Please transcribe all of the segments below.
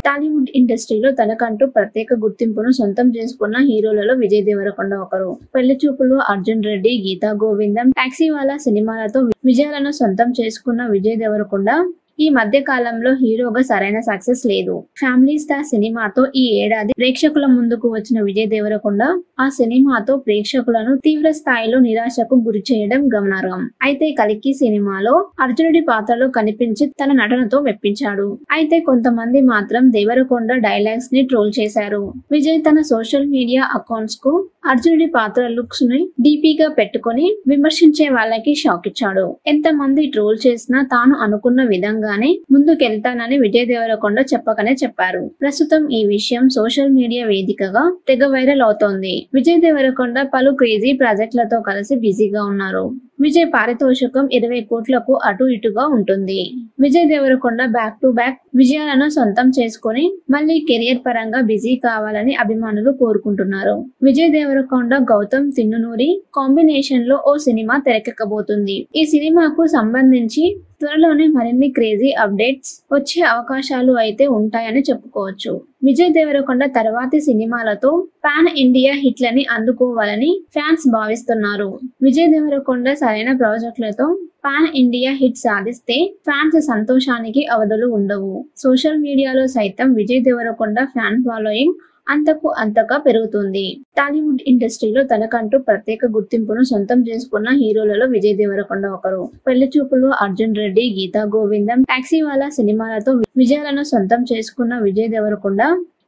టాలీవుడ్ ఇండస్ట్రీలో తనకంటూ ప్రత్యేక గుర్తింపును సొంతం చేసుకున్న హీరోలలో విజయ్ దేవరకొండ ఒకరు. పెళ్లి చూపులు, అర్జున్ రెడ్డి, గీతా గోవిందం, టాక్సీవాలా సినిమాలతో విజయాలను సొంతం చేసుకున్న విజయ్ దేవరకొండ ఈ మధ్య కాలంలో హీరోగా సరైన సక్సెస్ లేదు. ఫ్యామిలీ స్టార్ సినిమాతో ఈ ఏడాది ప్రేక్షకుల ముందుకు వచ్చిన విజయ్ దేవరకొండ ఆ సినిమాతో ప్రేక్షకులను తీవ్ర స్థాయిలో నిరాశకు గురి చేయడం గమనార్హం. అయితే కల్కి సినిమాలో అర్జునుడి పాత్రలో కనిపించి తన నటనతో మెప్పించాడు. అయితే కొంతమంది మాత్రం దేవరకొండ డైలాగ్స్ ని ట్రోల్ చేశారు. విజయ్ తన సోషల్ మీడియా అకౌంట్స్ కు అర్జునుడి పాత్ర లుక్స్ ని డీపీగా పెట్టుకొని విమర్శించే వాళ్ళకి షాక్ ఇచ్చాడు. ఎంతమంది ట్రోల్ చేసినా తాను అనుకున్న విధంగానే ముందుకెళ్తానని విజయ్ దేవరకొండ చెప్పకనే చెప్పారు. ప్రస్తుతం ఈ విషయం సోషల్ మీడియా వేదికగా తెగ వైరల్ అవుతోంది. విజయ్ దేవరకొండ పలు క్రేజీ ప్రాజెక్టులతో కలిసి బిజీగా ఉన్నారు. విజయ్ పారితోషికం 20 కోట్లకు అటు ఇటుగా ఉంటుంది. Vijay Devarakonda back to back విజయాలను సొంతం చేసుకుని మళ్ళీ కెరియర్ పరంగా బిజీ కావాలని అభిమానులు కోరుకుంటున్నారు. విజయ్ దేవరకొండ, గౌతమ్ తిన్నునూరి కాంబినేషన్ లో ఓ సినిమా తెరకెక్కబోతుంది. ఈ సినిమాకు సంబంధించి త్వరలోనే మరిన్ని క్రేజీ అప్డేట్స్ వచ్చే అవకాశాలు అయితే ఉంటాయని చెప్పుకోవచ్చు. విజయ్ దేవరకొండ తర్వాతి సినిమాలతో పాన్ ఇండియా హిట్లని అందుకోవాలని ఫ్యాన్స్ భావిస్తున్నారు. విజయ్ దేవరకొండ సరైన ప్రాజెక్టులతో పాన్ ఇండియా హిట్ సాధిస్తే ఫ్యాన్స్ సంతోషానికి అవధులు ఉండవు. సోషల్ మీడియాలో సైతం విజయ్ దేవరకొండ ఫ్యాన్ ఫాలోయింగ్ అంతగా పెరుగుతుంది. టాలీవుడ్ ఇండస్ట్రీలో తనకంటూ ప్రత్యేక గుర్తింపును సొంతం చేసుకున్న హీరోలలో విజయ్ దేవరకొండ ఒకరు. పెళ్లి చూపులు, అర్జున్ రెడ్డి, గీతా గోవిందం, టాక్సీవాలా సినిమాలతో విజయాలను సొంతం చేసుకున్న విజయ్ దేవరకొండ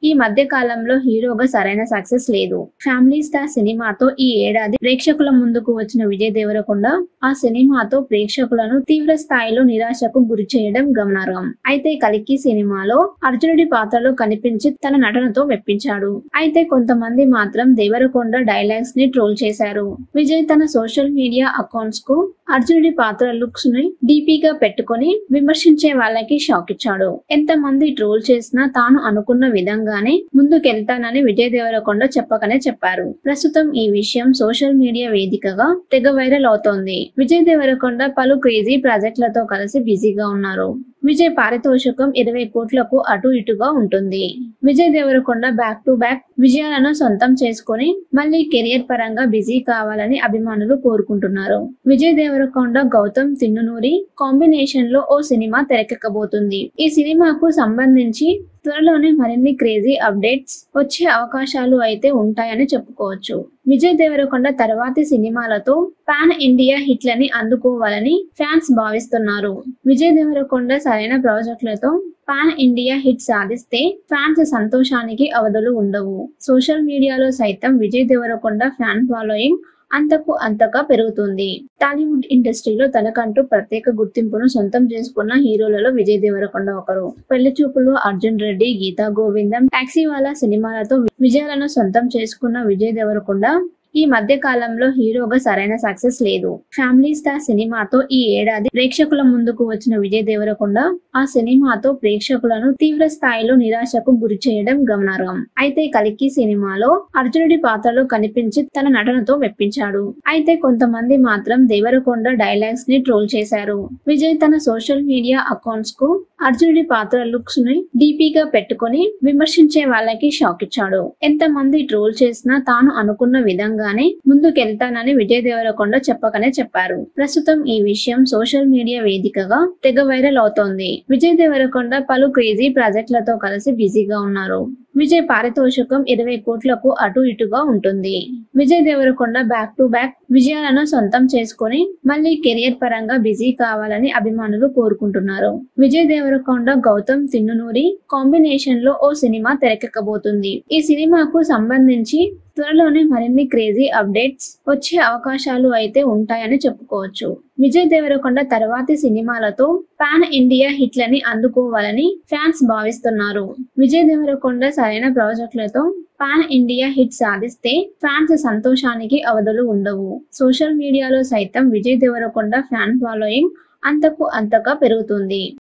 ఈ మధ్య కాలంలో హీరోగా సరైన సక్సెస్ లేదు. ఫ్యామిలీ స్టార్ సినిమాతో ఈ ఏడాది ప్రేక్షకుల ముందుకు వచ్చిన విజయ్ దేవరకొండ ఆ సినిమాతో ప్రేక్షకులను తీవ్ర స్థాయిలో నిరాశకు గురి చేయడం గమనార్హం. అయితే కల్కి సినిమాలో అర్జునుడి పాత్రలో కనిపించి తన నటనతో మెప్పించాడు. అయితే కొంతమంది మాత్రం దేవరకొండ డైలాగ్స్ ని ట్రోల్ చేశారు. విజయ్ తన సోషల్ మీడియా అకౌంట్స్ కు అర్జునుడి పాత్ర లుక్స్ ని డీపీగా పెట్టుకొని విమర్శించే వాళ్ళకి షాక్ ఇచ్చాడు. ఎంతమంది ట్రోల్ చేసినా తాను అనుకున్న విధంగానే ముందుకెళ్తానని విజయ్ దేవరకొండ చెప్పకనే చెప్పారు. ప్రస్తుతం ఈ విషయం సోషల్ మీడియా వేదికగా తెగ వైరల్ అవుతోంది. విజయ్ దేవరకొండ పలు క్రేజీ ప్రాజెక్టులతో కలిసి బిజీగా ఉన్నారు. విజయ్ పారితోషికం 20 కోట్లకు అటు ఇటుగా ఉంటుంది. Vijay Devarakonda back to back విజయాలను సొంతం చేసుకుని మళ్ళీ కెరియర్ పరంగా బిజీ కావాలని అభిమానులు కోరుకుంటున్నారు. విజయ్ దేవరకొండ, గౌతమ్ తిన్నునూరి కాంబినేషన్ లో ఓ సినిమా తెరకెక్కబోతుంది. ఈ సినిమాకు సంబంధించి త్వరలోనే మరిన్ని క్రేజీ అప్డేట్స్ వచ్చే అవకాశాలు అయితే ఉంటాయని చెప్పుకోవచ్చు. విజయ్ దేవరకొండ తర్వాతి సినిమాలతో పాన్ ఇండియా హిట్లని అందుకోవాలని ఫ్యాన్స్ భావిస్తున్నారు. విజయ్ దేవరకొండ సరైన ప్రాజెక్టులతో పాన్ ఇండియా హిట్ సాధిస్తే ఫ్యాన్స్ సంతోషానికి అవధులు ఉండవు. సోషల్ మీడియాలో సైతం విజయ్ దేవరకొండ ఫ్యాన్ ఫాలోయింగ్ అంతగా పెరుగుతుంది. టాలీవుడ్ ఇండస్ట్రీలో తనకంటూ ప్రత్యేక గుర్తింపును సొంతం చేసుకున్న హీరోలలో విజయ్ దేవరకొండ ఒకరు. పెళ్లి చూపులు, అర్జున్ రెడ్డి, గీతా గోవిందం, టాక్సీవాలా సినిమాలతో విజయాలను సొంతం చేసుకున్న విజయ్ దేవరకొండ ఈ మధ్య కాలంలో హీరోగా సరైన సక్సెస్ లేదు. ఫ్యామిలీ స్టార్ సినిమాతో ఈ ఏడాది ప్రేక్షకుల ముందుకు వచ్చిన విజయ్ దేవరకొండ ఆ సినిమాతో ప్రేక్షకులను తీవ్ర స్థాయిలో నిరాశకు గురి చేయడం గమనార్హం. అయితే కల్కి సినిమాలో అర్జునుడి పాత్రలో కనిపించి తన నటనతో మెప్పించాడు. అయితే కొంతమంది మాత్రం దేవరకొండ డైలాగ్స్ ని ట్రోల్ చేశారు. విజయ్ తన సోషల్ మీడియా అకౌంట్స్ కు అర్జునుడి పాత్ర లుక్స్ ని డీపీగా పెట్టుకొని విమర్శించే వాళ్ళకి షాక్ ఇచ్చాడు. ఎంతమంది ట్రోల్ చేసినా తాను అనుకున్న విధంగానే ముందుకెళ్తానని విజయ్ దేవరకొండ చెప్పకనే చెప్పారు. ప్రస్తుతం ఈ విషయం సోషల్ మీడియా వేదికగా తెగ వైరల్ అవుతోంది. విజయ్ దేవరకొండ పలు క్రేజీ ప్రాజెక్టులతో కలిసి బిజీగా ఉన్నారు. విజయ్ పారితోషికం 20 కోట్లకు అటు ఇటుగా ఉంటుంది. Vijay Devarakonda back to back విజయాలను సొంతం చేసుకుని మళ్ళీ కెరియర్ పరంగా బిజీ కావాలని అభిమానులు కోరుకుంటున్నారు. విజయ్ దేవరకొండ, గౌతమ్ తిన్నునూరి కాంబినేషన్ లో ఓ సినిమా తెరకెక్కబోతుంది. ఈ సినిమాకు సంబంధించి త్వరలోనే మరిన్ని క్రేజీ అప్డేట్స్ వచ్చే అవకాశాలు అయితే ఉంటాయని చెప్పుకోవచ్చు. విజయ్ దేవరకొండ తర్వాతి సినిమాలతో పాన్ ఇండియా హిట్లని అందుకోవాలని ఫ్యాన్స్ భావిస్తున్నారు. విజయ్ దేవరకొండ సరైన ప్రాజెక్టులతో పాన్ ఇండియా హిట్ సాధిస్తే ఫ్యాన్స్ సంతోషానికి అవధులు ఉండవు. సోషల్ మీడియాలో సైతం విజయ్ దేవరకొండ ఫ్యాన్ ఫాలోయింగ్ అంతగా పెరుగుతుంది.